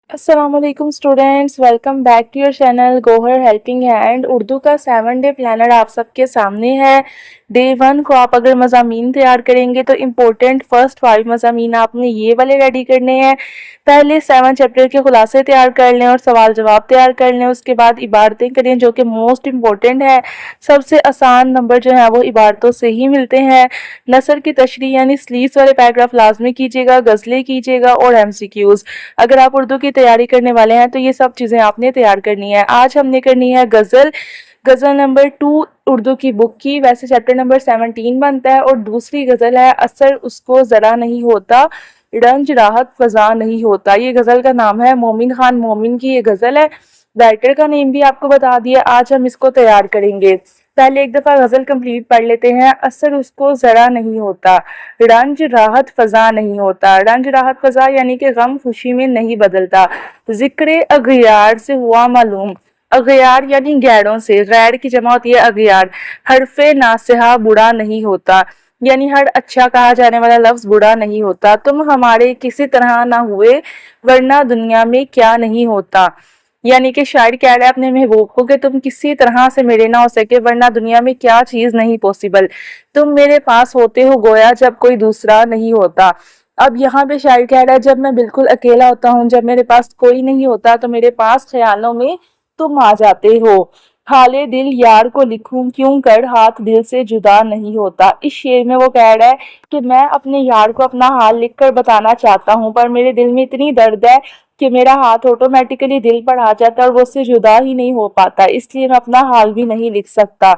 अस्सलाम वालेकुम students, welcome back to your channel Gohar helping hand. Urdu का 7 डे प्लानर आप सबके सामने है। डे 1 को आप अगर मज़ामीन तैयार करेंगे तो इम्पोर्टेंट फर्स्ट 5 मज़ामीन आपने ये वाले रेडी करने हैं। पहले 7 चैप्टर के खुलासे तैयार कर लें और सवाल जवाब तैयार कर लें। उसके बाद इबारतें करें जो कि मोस्ट इम्पोर्टेंट है। सबसे आसान नंबर जो है वो इबारतों से ही मिलते हैं। नसर की तशरीह यानी स्लीव्स वाले पैराग्राफ लाजमी कीजिएगा, गज़लें कीजिएगा और MCQs। अगर आप उर्दू की तैयारी करने वाले हैं तो ये सब चीज़ें आपने तैयार करनी है। आज हमने करनी है गज़ल नंबर 2 उर्दू की बुक की। वैसे चैप्टर नंबर 17 बनता है और दूसरी गज़ल है असर उसको ज़रा नहीं होता, रंज राहत फ़ज़ा नहीं होता। ये गज़ल का नाम है, मोमिन खान मोमिन की ये गज़ल है। राइटर का नेम भी आपको बता दिया। आज हम इसको तैयार करेंगे। पहले एक दफ़ा गज़ल कंप्लीट पढ़ लेते हैं। असर उसको ज़रा नहीं होता, रंज राहत फ़ज़ा नहीं होता। रंज राहत फ़ज़ा यानी कि गम खुशी में नहीं बदलता। ज़िक्र अग़यार से हुआ मालूम। अग़यार यानी गैरों से, गैर की जमा होती है अग़यार। हर्फ़े नासिहा बुरा नहीं होता, यानी हर अच्छा कहा जाने वाला लफ्ज़ बुरा नहीं होता। तुम हमारे किसी तरह ना हुए वरना दुनिया में क्या नहीं होता। यानी कि शायर कह रहा है अपने महबूब को कि तुम किसी तरह से मेरे ना हो सके वरना दुनिया में क्या चीज़ नहीं पॉसिबल। तुम मेरे पास होते हो गोया जब कोई दूसरा नहीं होता। अब यहाँ पे शायर कह रहा है जब मैं बिल्कुल अकेला होता हूँ, जब मेरे पास कोई नहीं होता तो मेरे पास ख्यालों में तुम आ जाते हो। हाले दिल यार को लिखूं क्यों कर हाथ दिल से जुदा नहीं होता। इस शेर में वो कह रहा है कि मैं अपने यार को अपना हाल लिख कर बताना चाहता हूँ पर मेरे दिल में इतनी दर्द है कि मेरा हाथ ऑटोमेटिकली दिल पर आ जाता है और वो उससे जुदा ही नहीं हो पाता, इसलिए मैं अपना हाल भी नहीं लिख सकता।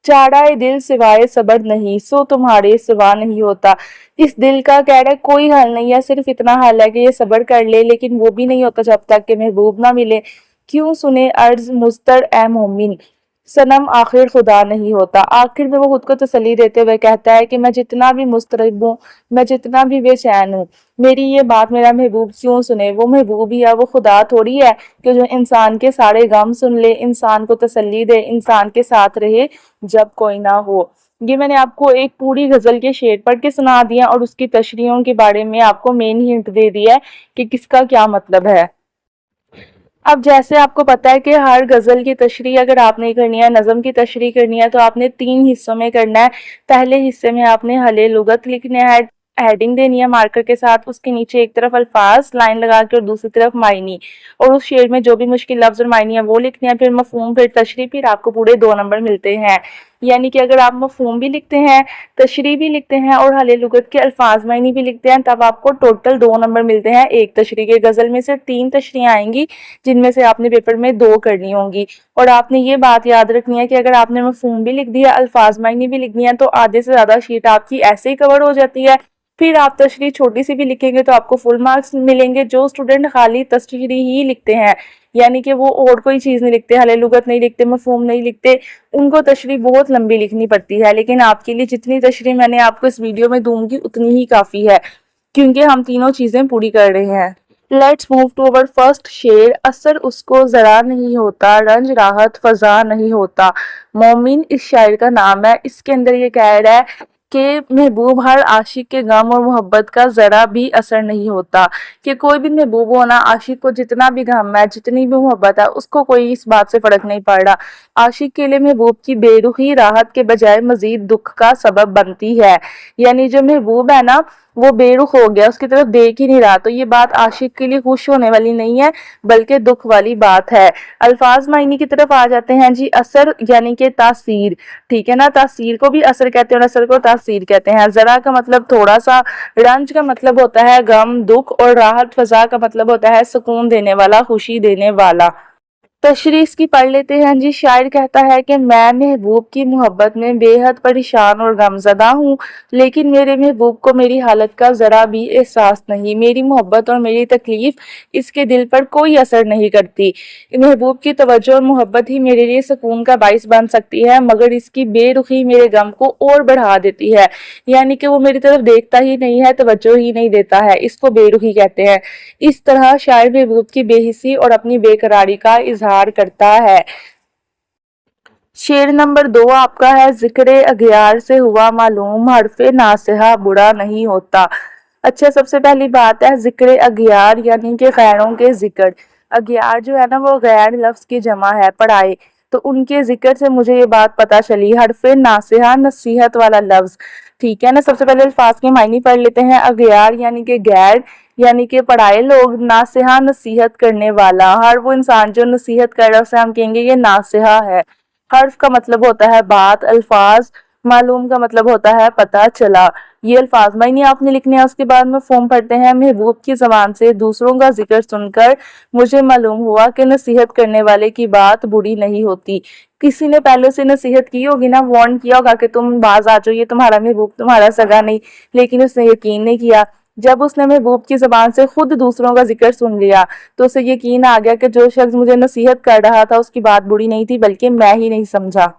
चाराए दिल सिवाय सबर नहीं, सो तुम्हारे सिवा नहीं होता। इस दिल का कह रहा है कोई हल नहीं है, सिर्फ इतना हल है कि ये सबर कर ले, लेकिन वो भी नहीं होता जब तक कि महबूब ना मिले। क्यों सुने अर्ज मुस्तर ए मोमिन, सनम आखिर खुदा नहीं होता। आखिर में वो खुद को तसल्ली देते हुए कहता है कि मैं जितना भी मुस्तरब हूँ, मैं जितना भी बेचैन हूँ, मेरी ये बात मेरा महबूब क्यों सुने। वो महबूब ही है, वो खुदा थोड़ी है कि जो इंसान के सारे गम सुन ले, इंसान को तसल्ली दे, इंसान के साथ रहे जब कोई ना हो। ये मैंने आपको एक पूरी गजल के शेर पढ़ के सुना दिया और उसकी तशरीहों के बारे में आपको मेन हिंट दे दिया है कि किसका क्या मतलब है। अब जैसे आपको पता है कि हर गज़ल की तशरीह अगर आपने करनी है, नज़म की तशरीह करनी है तो आपने 3 हिस्सों में करना है। पहले हिस्से में आपने हले लुगत लिखने हैं, हेडिंग देनी है मार्कर के साथ, उसके नीचे एक तरफ अल्फाज लाइन लगा के और दूसरी तरफ मायनी, और उस शेर में जो भी मुश्किल लफ्ज़ और मायनी है वो लिखने हैं, फिर मफ़हूम, फिर तशरीह, फिर आपको पूरे 2 नंबर मिलते हैं। यानी कि अगर आप मफ़हूम भी लिखते हैं, तशरीह भी लिखते हैं और हले लुगत के अल्फाज मायनी भी लिखते हैं तब आपको टोटल 2 नंबर मिलते हैं एक तशरीह के। गज़ल में से 3 तशरीह आएंगी जिनमें से आपने पेपर में 2 करनी होंगी। और आपने ये बात याद रखनी है कि अगर आपने मफ़हूम भी लिख दिया, अल्फाज मायने भी लिख दिया तो आधे से ज़्यादा शीट आपकी ऐसे ही कवर हो जाती है। फिर आप तशरीह छोटी सी भी लिखेंगे तो आपको फुल मार्क्स मिलेंगे। जो स्टूडेंट खाली तशरीह ही लिखते हैं, यानी कि वो और कोई चीज़ नहीं लिखते, हले लुगत नहीं लिखते, मफ़हूम नहीं लिखते, उनको तशरीह बहुत लंबी लिखनी पड़ती है। लेकिन आपके लिए जितनी तशरीह मैंने आपको इस वीडियो में दूंगी उतनी ही काफ़ी है, क्योंकि हम तीनों चीज़ें पूरी कर रहे हैं। Let's move to our first शेर। असर उसको जरा नहीं होता, रंज राहत फजा नहीं होता। मोमिन इस शायर का नाम है। इसके अंदर ये कह रहा है कि महबूब हर आशिक के गम और मोहब्बत का जरा भी असर नहीं होता। कि कोई भी महबूब हो ना, आशिक को जितना भी गम है, जितनी भी मोहब्बत है, उसको कोई इस बात से फर्क नहीं पड़ रहा। आशिक के लिए महबूब की बेरुखी राहत के बजाय मजीद दुख का सबब बनती है। यानी जो महबूब है ना, वो बेरुख हो गया, उसकी तरफ देख ही नहीं रहा, तो ये बात आशिक के लिए खुश होने वाली नहीं है बल्कि दुख वाली बात है। अल्फाज मायने की तरफ आ जाते हैं जी। असर यानी कि तासीर, ठीक है ना, तासीर को भी असर कहते हैं और असर को तासीर कहते हैं। जरा का मतलब थोड़ा सा, रंज का मतलब होता है गम दुख, और राहत फजा का मतलब होता है सुकून देने वाला, खुशी देने वाला। तशरीह इसकी पढ़ लेते हैं जी। शायर कहता है कि मैं महबूब की मोहब्बत में बेहद परेशान और गमज़दा हूँ, लेकिन मेरे महबूब को मेरी हालत का ज़रा भी एहसास नहीं। मेरी मोहब्बत और मेरी तकलीफ़ इसके दिल पर कोई असर नहीं करती। महबूब की तवज्जो और मोहब्बत ही मेरे लिए सुकून का बाइस बन सकती है, मगर इसकी बेरुखी मेरे गम को और बढ़ा देती है। यानी कि वो मेरी तरफ देखता ही नहीं है, तवज्जो ही नहीं देता है, इसको बेरुखी कहते हैं। इस तरह शायर महबूब की बेहिसी और अपनी बेकरारी का इजहार करता है। शेर नंबर 2 आपका है, जिक्र अगयार से हुआ मालूम, हरफे नासिहा बुरा नहीं होता। अच्छा, सबसे पहली बात है ज़िक्र अगियार यानी कि गैरों के ज़िक्र। अगियार जो है ना वो गैर लफ्ज़ की जमा है, पढ़ाए। तो उनके ज़िक्र से मुझे ये बात पता चली। हर्फ़े नासिहा नसीहत वाला लफ्ज़, ठीक है ना। सबसे पहले अल्फाज के मायने पढ़ लेते हैं। अगियार यानी कि गैर, यानी कि पढ़ाए लोग। नासिहा नसीहत करने वाला, हर वो इंसान जो नसीहत कर रहा है उसे हम कहेंगे ये नासिहा है। हर्फ का मतलब होता है बात, अल्फाज। मालूम का मतलब होता है पता चला। ये अल्फाज मायने आपने लिखने हैं। उसके बाद में फॉर्म पढ़ते हैं। महबूब की ज़बान से दूसरों का जिक्र सुनकर मुझे मालूम हुआ कि नसीहत करने वाले की बात बुरी नहीं होती। किसी ने पहले से नसीहत की होगी ना, वार्न किया होगा कि तुम बाज आ जाओ, ये तुम्हारा महबूब तुम्हारा सगा नहीं, लेकिन उसने यकीन नहीं किया। जब उसने महबूब की ज़बान से खुद दूसरों का जिक्र सुन लिया तो उसे यकीन आ गया कि जो शख्स मुझे नसीहत कर रहा था उसकी बात बुरी नहीं थी, बल्कि मैं ही नहीं समझा।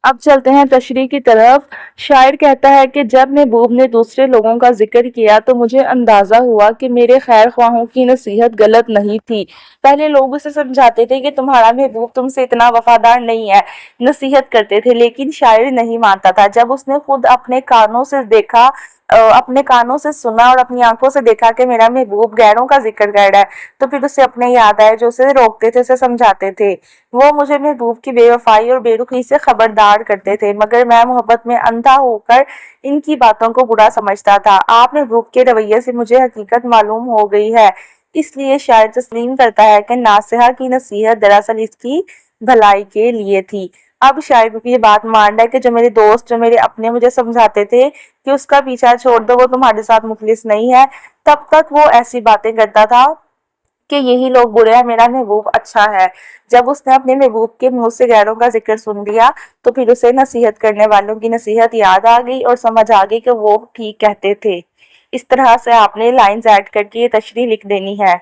अब चलते हैं तशरीह की तरफ। शायर कहता है कि जब महबूब ने दूसरे लोगों का जिक्र किया तो मुझे अंदाज़ा हुआ कि मेरे खैर ख्वाहों की नसीहत गलत नहीं थी। पहले लोग उसे समझाते थे कि तुम्हारा महबूब तुमसे इतना वफादार नहीं है, नसीहत करते थे, लेकिन शायर नहीं मानता था। जब उसने खुद अपने कानों से देखा, अपने कानों से सुना और अपनी आंखों से देखा कि मेरा महबूब गैरों का जिक्र कर रहा है, तो फिर उसे अपने याद आए जो उसे रोकते थे, उसे समझाते थे। वो मुझे महबूब की बेवफाई और बेरुखी से खबरदार करते थे, मगर मैं मोहब्बत में अंधा होकर इनकी बातों को बुरा समझता था। आप महबूब के रवैये से मुझे हकीकत मालूम हो गई है, इसलिए शायद तस्लीम करता है कि नासिहा की नसीहत दरअसल इसकी भलाई के लिए थी। अब शायद ये बात मान रहा है कि जो मेरे दोस्त, जो मेरे अपने मुझे समझाते थे कि उसका पीछा छोड़ दो, वो तुम्हारे साथ मुखलिस नहीं है, तब तक वो ऐसी बातें करता था कि यही लोग बुरे हैं, मेरा महबूब अच्छा है। जब उसने अपने महबूब के मुंह से गैरों का जिक्र सुन लिया तो फिर उसे नसीहत करने वालों की नसीहत याद आ गई और समझ आ गई कि वो ठीक कहते थे। इस तरह से आपने लाइंस ऐड करके ये तशरीह लिख देनी है।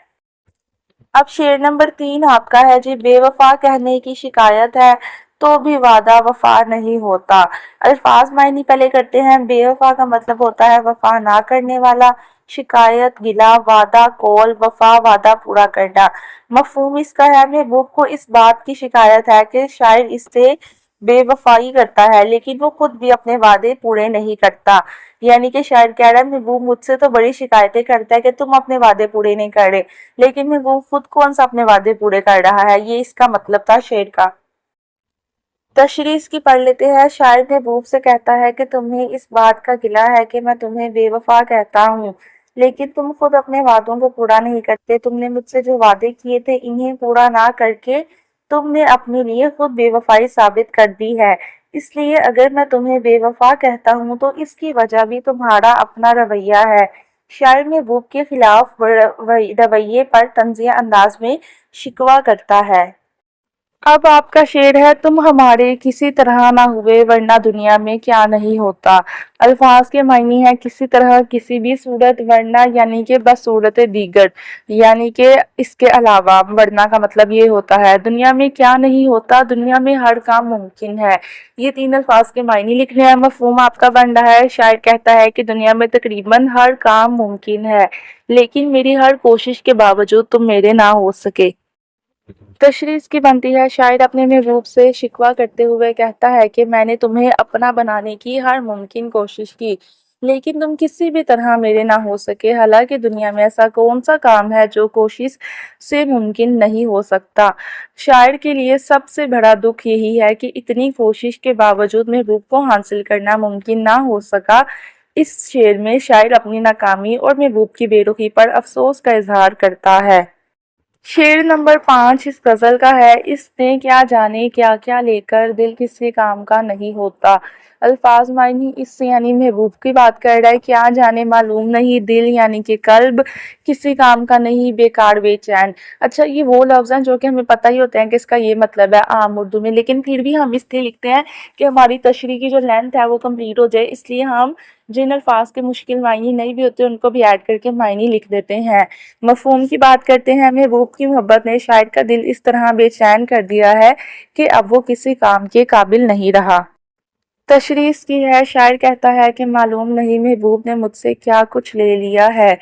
अब शेर नंबर 3 आपका है जी। बेवफा कहने की शिकायत है तो भी वादा वफा नहीं होता। अल्फाज मायने पहले करते हैं। बेवफा का मतलब होता है वफा ना करने वाला, शिकायत गिला, वादा कौल, वफा वादा पूरा करना। मफहूम इसका है महबूब को इस बात की शिकायत है कि शायर इससे बेवफाई करता है, लेकिन वो खुद भी अपने वादे पूरे नहीं करता। यानी कि शायर कह रहा है महबूब मुझसे तो बड़ी शिकायतें करता है कि तुम अपने वादे पूरे नहीं कर रहे, लेकिन महबूब खुद कौन सा अपने वादे पूरे कर रहा है। ये इसका मतलब था शेर का। तशरीह इसकी पढ़ लेते हैं। शायर महबूब से कहता है कि तुम्हें इस बात का गिला है कि मैं तुम्हें बेवफा कहता हूँ, लेकिन तुम खुद अपने वादों को पूरा नहीं करते। तुमने मुझसे जो वादे किए थे इन्हें पूरा ना करके तुमने अपने लिए खुद बेवफाई साबित कर दी है। इसलिए अगर मैं तुम्हें बेवफा कहता हूँ तो इसकी वजह भी तुम्हारा अपना रवैया है। शायर महबूब के खिलाफ रवैये पर तंजिया अंदाज में शिकवा करता है। अब आपका शेर है। तुम हमारे किसी तरह ना हुए वरना दुनिया में क्या नहीं होता। अल्फाज के मायने हैं किसी तरह, किसी भी सूरत, वरना यानी कि बस सूरत दीगर, यानी कि इसके अलावा। वरना का मतलब ये होता है दुनिया में क्या नहीं होता, दुनिया में हर काम मुमकिन है। ये 3 अल्फाज के मायने लिखने हैं। मफहूम आपका बन रहा है। शायर कहता है कि दुनिया में तकरीबन हर काम मुमकिन है, लेकिन मेरी हर कोशिश के बावजूद तुम मेरे ना हो सके। तशरीह इसकी बनती है। शायर अपने महबूब से शिकवा करते हुए कहता है कि मैंने तुम्हें अपना बनाने की हर मुमकिन कोशिश की, लेकिन तुम किसी भी तरह मेरे ना हो सके। हालांकि दुनिया में ऐसा कौन सा काम है जो कोशिश से मुमकिन नहीं हो सकता। शायर के लिए सबसे बड़ा दुख यही है कि इतनी कोशिश के बावजूद महबूब को हासिल करना मुमकिन ना हो सका। इस शेर में शायर अपनी नाकामी और महबूब की बेरुखी पर अफसोस का इजहार करता है। शेर नंबर 5 इस गजल का है। इसने क्या जाने क्या क्या लेकर दिल किसी काम का नहीं होता। अल्फाज मायनी इससे यानी महबूब की बात कर रहा है। क्या जाने मालूम नहीं, दिल यानी कि कल्ब किसी काम का नहीं, बेकार बेचैन। अच्छा, ये वो लफ्ज हैं जो कि हमें पता ही होते हैं कि इसका ये मतलब है आम उर्दू में, लेकिन फिर भी हम इसलिए लिखते हैं कि हमारी तशरीह की जो लेंथ है वो कंप्लीट हो जाए, इसलिए हम जिन अल्फाज के मुश्किल मायने नहीं भी होते उनको भी ऐड करके मायने लिख देते हैं। मफहूम की बात करते हैं। महबूब की मोहब्बत ने शायर का दिल इस तरह बेचैन कर दिया है कि अब वो किसी काम के काबिल नहीं रहा। तशरीह इसकी है। शायर कहता है कि मालूम नहीं महबूब ने मुझसे क्या कुछ ले लिया है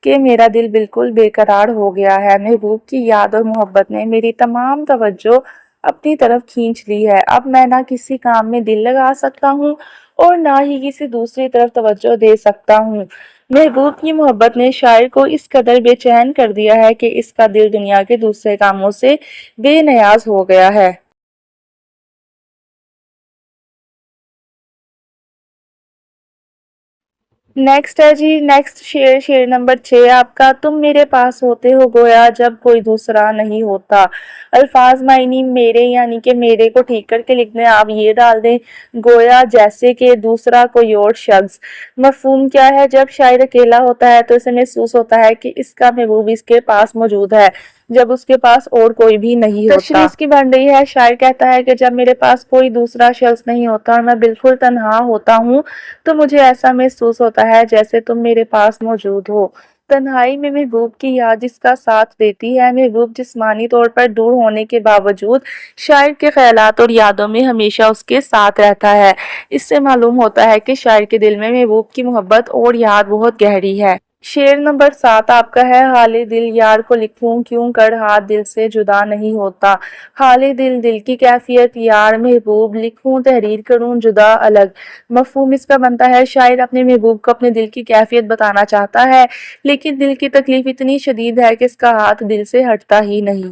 कि मेरा दिल बिल्कुल बेकरार हो गया है। महबूब की याद और मोहब्बत ने मेरी तमाम तवज्जो अपनी तरफ खींच ली है। अब मैं ना किसी काम में दिल लगा सकता हूँ और ना ही किसी दूसरी तरफ तवज्जो दे सकता हूँ। महबूब की मोहब्बत ने शायर को इस कदर बेचैन कर दिया है कि इसका दिल दुनिया के दूसरे कामों से बेनियाज हो गया है। नेक्स्ट है जी, नेक्स्ट शेर, शेर नंबर 6 आपका। तुम मेरे पास होते हो गोया जब कोई दूसरा नहीं होता। अल्फाज मायनी मेरे यानी कि मेरे को ठीक करके लिख दें, आप ये डाल दें गोया जैसे कि दूसरा कोई और शख्स। मफहूम क्या है, जब शायर अकेला होता है तो इसे महसूस होता है कि इसका महबूब इसके पास मौजूद है जब उसके पास और कोई भी नहीं होता। तशरीह इसकी बन रही है, शायर कहता है कि जब मेरे पास कोई दूसरा शख्स नहीं होता और मैं बिल्कुल तन्हा होता हूँ तो मुझे ऐसा महसूस होता है जैसे तुम मेरे पास मौजूद हो। तन्हाई में महबूब की याद जिसका साथ देती है। महबूब जिस्मानी तौर पर दूर होने के बावजूद शायर के ख्यालात और यादों में हमेशा उसके साथ रहता है। इससे मालूम होता है कि शायर के दिल में महबूब की मोहब्बत और याद बहुत गहरी है। शेर नंबर 7 आपका है। हाले दिल यार को लिखूं क्यों कर हाथ दिल से जुदा नहीं होता। हाले दिल, दिल की कैफियत, यार महबूब, लिखूं तहरीर करूं जुदा अलग। मफहूम इसका बनता है, शायर अपने महबूब को अपने दिल की कैफियत बताना चाहता है लेकिन दिल की तकलीफ इतनी शदीद है कि इसका हाथ दिल से हटता ही नहीं।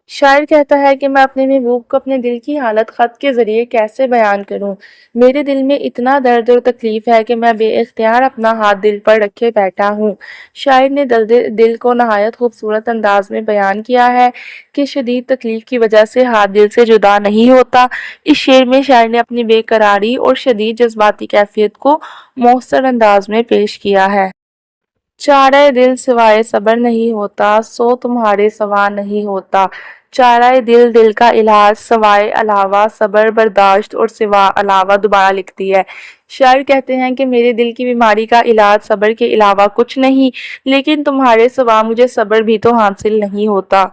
शायर कहता है कि मैं अपने महबूब को अपने दिल की हालत ख़त के ज़रिए कैसे बयान करूं। मेरे दिल में इतना दर्द और तकलीफ़ है कि मैं बेइख्तियार अपना हाथ दिल पर रखे बैठा हूँ। शायर ने दिल को नहायत खूबसूरत अंदाज में बयान किया है कि शदीद तकलीफ़ की वजह से हाथ दिल से जुदा नहीं होता। इस शेर में शायर ने अपनी बेकरारी और शदीद जज्बाती कैफियत को मौसर अंदाज में पेश किया है। चाराए दिल सिवाय सबर नहीं होता, सो तुम्हारे सवा नहीं होता। चाराए दिल, दिल का इलाज, सवाए अलावा, सबर बर्दाश्त और सिवा अलावा दोबारा लिखती है। शायर कहते हैं कि मेरे दिल की बीमारी का इलाज सबर के अलावा कुछ नहीं, लेकिन तुम्हारे सिवा मुझे सबर भी तो हासिल नहीं होता।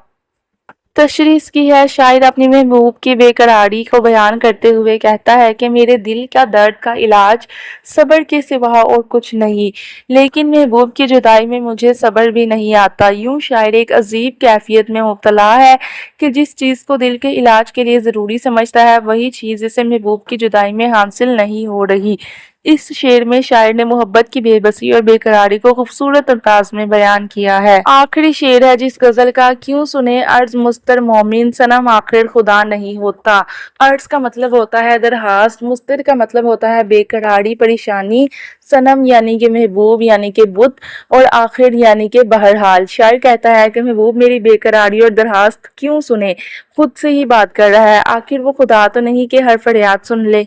तशरीह इसकी है, शायर अपनी महबूब की बेकरारी को बयान करते हुए कहता है कि मेरे दिल का दर्द का इलाज सब्र के सिवा और कुछ नहीं, लेकिन महबूब की जुदाई में मुझे सब्र भी नहीं आता। यूं शायर एक अजीब कैफियत में मुब्तला है कि जिस चीज़ को दिल के इलाज के लिए ज़रूरी समझता है वही चीज़ इसे महबूब की जुदाई में हासिल नहीं हो रही। इस शेर में शायर ने मोहब्बत की बेबसी और बेकरारी को खूबसूरत अंदाज में बयान किया है। आखिरी शेर है जिस गजल का, क्यों सुने अर्ज मुस्तर मोमिन सनम आखिर खुदा नहीं होता। अर्ज का मतलब होता है दरखास्त, मुस्तर का मतलब होता है बेकरारी परेशानी, सनम यानी कि महबूब यानी कि बुत, और आखिर यानी कि बहरहाल। शायर कहता है कि महबूब मेरी बेकरारी और दरखास्त क्यों सुने, खुद से ही बात कर रहा है, आखिर वो खुदा तो नहीं कि हर फरियाद सुन ले।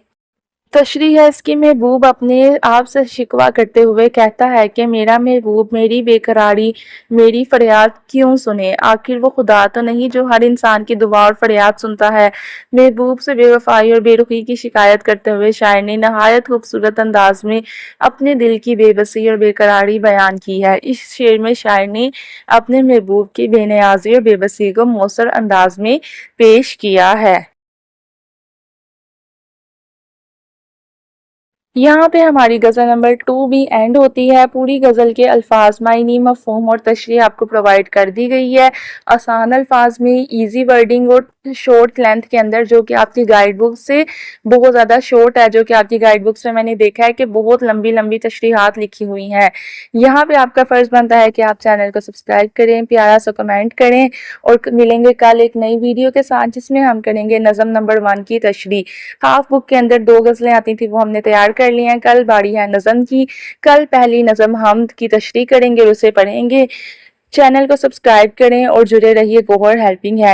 तशरीह है इसकी, महबूब अपने आप से शिकवा करते हुए कहता है कि मेरा महबूब मेरी बेकरारी मेरी फरियाद क्यों सुने, आखिर वो खुदा तो नहीं जो हर इंसान की दुआ और फरियाद सुनता है। महबूब से बेवफाई और बेरुखी की शिकायत करते हुए शायर ने नहायत खूबसूरत अंदाज में अपने दिल की बेबसी और बेकरारी बयान की है। इस शेर में शायर ने अपने महबूब की बेनियाजी और बेबसी को मौसर अंदाज में पेश किया है। यहाँ पे हमारी गज़ल नंबर 2 भी एंड होती है। पूरी गज़ल के अल्फाज, मायनी, मफ़हूम और तशरीह आपको प्रोवाइड कर दी गई है आसान अल्फाज में, इजी वर्डिंग और शॉर्ट लेंथ के अंदर, जो कि आपकी गाइड बुक से बहुत ज़्यादा शॉर्ट है। जो कि आपकी गाइड बुक्स में मैंने देखा है कि बहुत लंबी लंबी तशरीहात लिखी हुई हैं। यहाँ पे आपका फ़र्ज़ बनता है कि आप चैनल को सब्सक्राइब करें, प्यारा सा कमेंट करें, और मिलेंगे कल एक नई वीडियो के साथ जिसमें हम करेंगे नज़म नंबर 1 की तशरीह। हाफ बुक के अंदर 2 गज़लें आती थी वो हमने तैयार कर ली हैं। कल बारी है नज़म की, कल पहली नज़म हमद की तशरीह करेंगे और उसे पढ़ेंगे। चैनल को सब्सक्राइब करें और जुड़े रहिए गौहर हेल्पिंग हैंड